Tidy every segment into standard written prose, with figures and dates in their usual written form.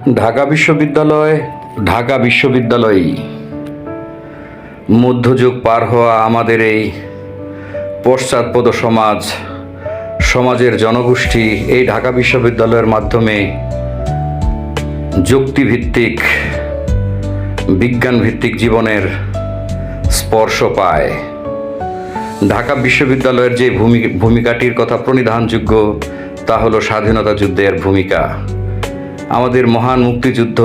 ঢাকা বিশ্ববিদ্যালয়ই মধ্যযুগ পার হওয়া আমাদের এই পশ্চাৎপদ সমাজের জনগোষ্ঠী এই ঢাকা বিশ্ববিদ্যালয়ের মাধ্যমে যুক্তিভিত্তিক বিজ্ঞানভিত্তিক জীবনের স্পর্শ পায়। ঢাকা বিশ্ববিদ্যালয়ের যে ভূমিকাটির কথা প্রণিধানযোগ্য তা হলো স্বাধীনতা যুদ্ধের ভূমিকা। আমাদের মহান মুক্তিযুদ্ধ,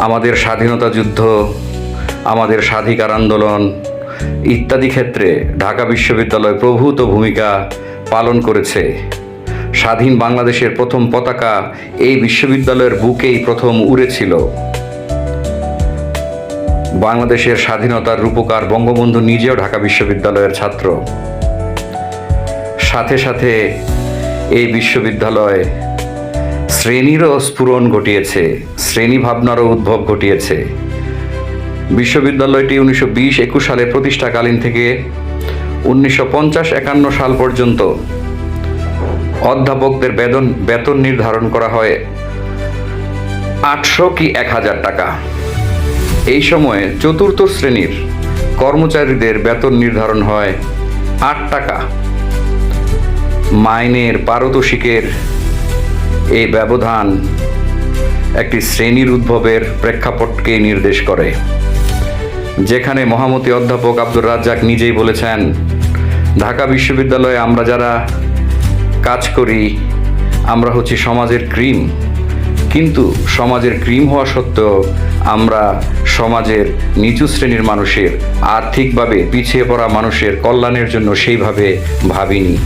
আমাদের স্বাধীনতা যুদ্ধ, আমাদের স্বাধিকার আন্দোলন ইত্যাদি ক্ষেত্রে ঢাকা বিশ্ববিদ্যালয় প্রভূত ভূমিকা পালন করেছে। স্বাধীন বাংলাদেশের প্রথম পতাকা এই বিশ্ববিদ্যালয়ের বুকেই প্রথম উড়েছিল। বাংলাদেশের স্বাধীনতার রূপকার বঙ্গবন্ধু নিজেও ঢাকা বিশ্ববিদ্যালয়ের ছাত্র। সাথে সাথে এই বিশ্ববিদ্যালয় শ্রেণীরও স্ফুরণ ঘটিয়েছে, শ্রেণী ভাবনারও উদ্ভব ঘটিয়েছে। বিশ্ববিদ্যালয়টি 1920-21 সালে প্রতিষ্ঠাকালীন থেকে 1950-51 সাল পর্যন্ত অধ্যাপকদের বেতন নির্ধারণ করা হয় 800 কি 1000 টাকা। এই সময়ে চতুর্থ শ্রেণীর কর্মচারীদের বেতন নির্ধারণ হয় 8 টাকা। মাইনের পারিতোষিকের এই ব্যবধান একটি শ্রেণীর উদ্ভবের প্রেক্ষাপটকে নির্দেশ করে, যেখানে মহামতি অধ্যাপক আব্দুর রাজ্জাক নিজেই বলেছেন, ঢাকা বিশ্ববিদ্যালয়ে আমরা যারা কাজ করি আমরা হচ্ছি সমাজের ক্রিম, কিন্তু সমাজের ক্রিম হওয়া সত্ত্বেও আমরা সমাজের নিচু শ্রেণীর মানুষের, আর্থিকভাবে পিছিয়ে পড়া মানুষের কল্যাণের জন্য সেইভাবে ভাবিনি।